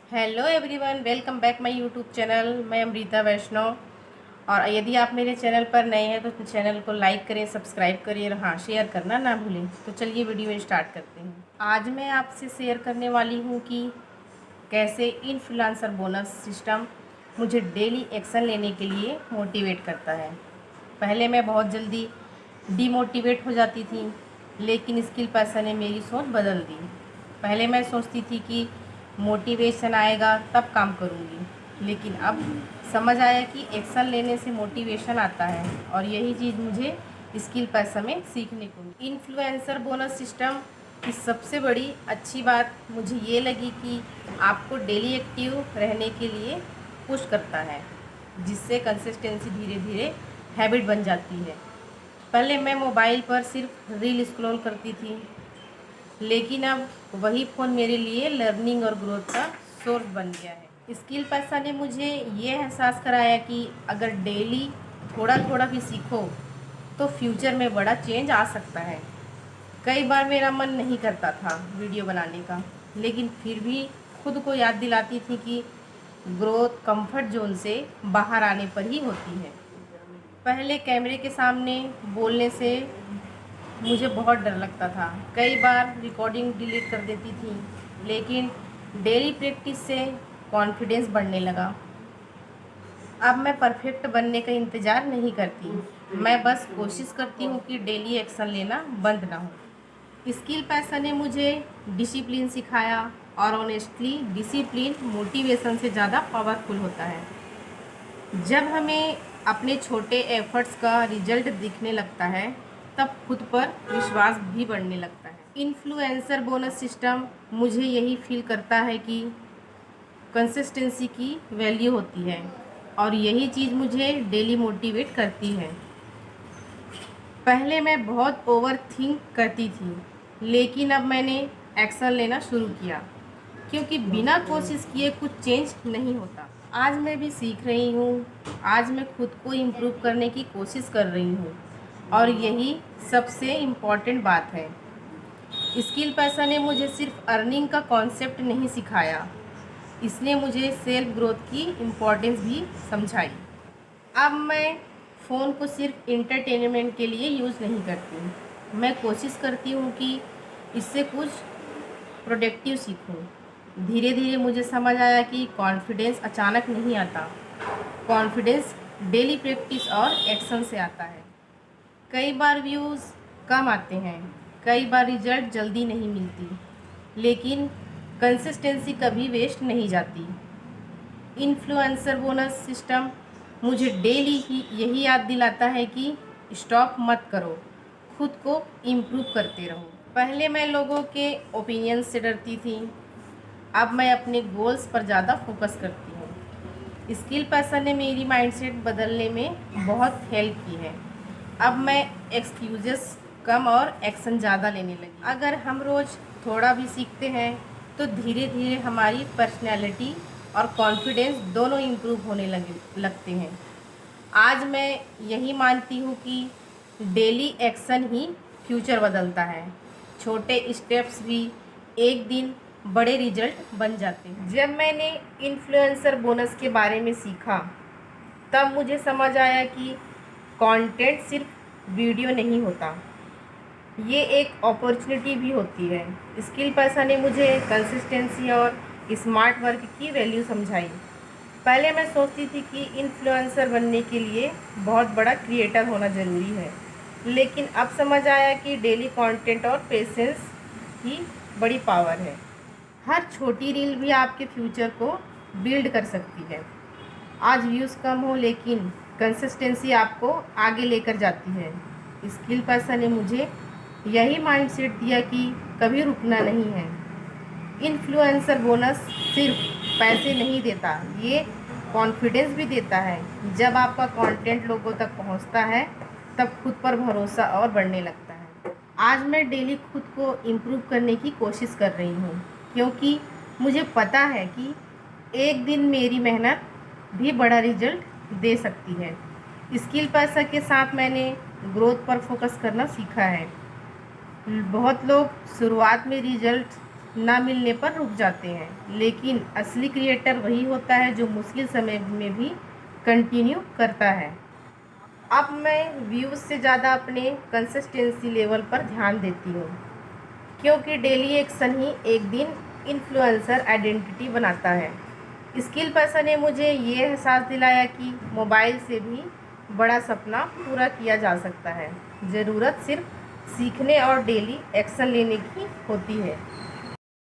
Hello everyone, welcome back my YouTube channel. मैं अमृता वैष्णव। और यदि आप मेरे चैनल पर नए हैं तो चैनल को लाइक करें, सब्सक्राइब करिए और हाँ, शेयर करना ना भूलें। तो चलिए वीडियो स्टार्ट करते हैं। आज मैं आपसे शेयर करने वाली हूँ कि कैसे इन्फ्लुएंसर बोनस सिस्टम मुझे डेली एक्शन लेने के लिए मोटिवेट करता है। पहले मैं बहुत जल्दी डीमोटिवेट हो जाती थी, लेकिन स्किल पर्सन ने मेरी सोच बदल दी। पहले मैं सोचती थी कि मोटिवेशन आएगा तब काम करूँगी, लेकिन अब समझ आया कि एक्शन लेने से मोटिवेशन आता है और यही चीज़ मुझे स्किल पर्सन में सीखने को मिली। इन्फ्लुएंसर बोनस सिस्टम की सबसे बड़ी अच्छी बात मुझे ये लगी कि आपको डेली एक्टिव रहने के लिए पुश करता है, जिससे कंसिस्टेंसी धीरे धीरे हैबिट बन जाती है। पहले मैं मोबाइल पर सिर्फ रील स्क्रॉल करती थी, लेकिन अब वही फ़ोन मेरे लिए लर्निंग और ग्रोथ का सोर्स बन गया है। स्किल पर्सन ने मुझे ये एहसास कराया कि अगर डेली थोड़ा थोड़ा भी सीखो तो फ्यूचर में बड़ा चेंज आ सकता है। कई बार मेरा मन नहीं करता था वीडियो बनाने का, लेकिन फिर भी खुद को याद दिलाती थी कि ग्रोथ कंफर्ट जोन से बाहर आने पर ही होती है। पहले कैमरे के सामने बोलने से मुझे बहुत डर लगता था। कई बार रिकॉर्डिंग डिलीट कर देती थी, लेकिन डेली प्रैक्टिस से कॉन्फिडेंस बढ़ने लगा। अब मैं परफेक्ट बनने का इंतज़ार नहीं करती, मैं बस कोशिश करती हूँ कि डेली एक्शन लेना बंद ना हो। स्किल पैसा ने मुझे डिसिप्लिन सिखाया, और ऑनेस्टली डिसिप्लिन मोटिवेशन से ज़्यादा पावरफुल होता है। जब हमें अपने छोटे एफर्ट्स का रिजल्ट दिखने लगता है, तब खुद पर विश्वास भी बढ़ने लगता है। इन्फ्लुएंसर बोनस सिस्टम मुझे यही फील करता है कि कंसिस्टेंसी की वैल्यू होती है, और यही चीज़ मुझे डेली मोटिवेट करती है। पहले मैं बहुत ओवर थिंक करती थी, लेकिन अब मैंने एक्शन लेना शुरू किया, क्योंकि बिना कोशिश किए कुछ चेंज नहीं होता। आज मैं भी सीख रही हूँ, आज मैं खुद को इम्प्रूव करने की कोशिश कर रही हूँ, और यही सबसे इम्पॉर्टेंट बात है। स्किल पैसा ने मुझे सिर्फ अर्निंग का कॉन्सेप्ट नहीं सिखाया, इसने मुझे सेल्फ ग्रोथ की इम्पोर्टेंस भी समझाई। अब मैं फ़ोन को सिर्फ इंटरटेनमेंट के लिए यूज़ नहीं करती, मैं कोशिश करती हूँ कि इससे कुछ प्रोडक्टिव सीखूँ। धीरे धीरे मुझे समझ आया कि कॉन्फिडेंस अचानक नहीं आता, कॉन्फिडेंस डेली प्रैक्टिस और एक्शन से आता है। कई बार व्यूज़ कम आते हैं, कई बार रिजल्ट जल्दी नहीं मिलती, लेकिन कंसिस्टेंसी कभी वेस्ट नहीं जाती। इन्फ्लुएंसर बोनस सिस्टम मुझे डेली ही यही याद दिलाता है कि स्टॉप मत करो, खुद को इम्प्रूव करते रहो। पहले मैं लोगों के ओपिनियन से डरती थी, अब मैं अपने गोल्स पर ज़्यादा फोकस करती हूँ। स्किल पर्सन ने मेरी माइंडसेट बदलने में बहुत हेल्प की है। अब मैं एक्सक्यूजेस कम और एक्शन ज़्यादा लेने लगी। अगर हम रोज़ थोड़ा भी सीखते हैं तो धीरे धीरे हमारी पर्सनैलिटी और कॉन्फिडेंस दोनों इम्प्रूव होने लगते हैं। आज मैं यही मानती हूँ कि डेली एक्शन ही फ्यूचर बदलता है। छोटे स्टेप्स भी एक दिन बड़े रिजल्ट बन जाते हैं। जब मैंने इन्फ्लुएंसर बोनस के बारे में सीखा, तब मुझे समझ आया कि कंटेंट सिर्फ वीडियो नहीं होता, ये एक अपॉर्चुनिटी भी होती है। स्किल पर्सन ने मुझे कंसिस्टेंसी और स्मार्ट वर्क की वैल्यू समझाई। पहले मैं सोचती थी कि इन्फ्लुएंसर बनने के लिए बहुत बड़ा क्रिएटर होना ज़रूरी है, लेकिन अब समझ आया कि डेली कंटेंट और पेशेंस ही बड़ी पावर है। हर छोटी रील भी आपके फ्यूचर को बिल्ड कर सकती है। आज व्यूज़ कम हो, लेकिन कंसिस्टेंसी आपको आगे लेकर जाती है। स्किल पर्सन ने मुझे यही माइंडसेट दिया कि कभी रुकना नहीं है। इन्फ्लुएंसर बोनस सिर्फ पैसे नहीं देता, ये कॉन्फिडेंस भी देता है। जब आपका कंटेंट लोगों तक पहुंचता है, तब खुद पर भरोसा और बढ़ने लगता है। आज मैं डेली खुद को इम्प्रूव करने की कोशिश कर रही हूँ, क्योंकि मुझे पता है कि एक दिन मेरी मेहनत भी बड़ा रिजल्ट दे सकती है। स्किल पर्सन के साथ मैंने ग्रोथ पर फोकस करना सीखा है। बहुत लोग शुरुआत में रिजल्ट ना मिलने पर रुक जाते हैं, लेकिन असली क्रिएटर वही होता है जो मुश्किल समय में भी कंटिन्यू करता है। अब मैं व्यूज़ से ज़्यादा अपने कंसिस्टेंसी लेवल पर ध्यान देती हूँ, क्योंकि डेली एक्शन ही एक दिन इन्फ्लुएंसर आइडेंटिटी बनाता है। स्किल पर्सन ने मुझे ये एहसास दिलाया कि मोबाइल से भी बड़ा सपना पूरा किया जा सकता है। ज़रूरत सिर्फ सीखने और डेली एक्शन लेने की होती है।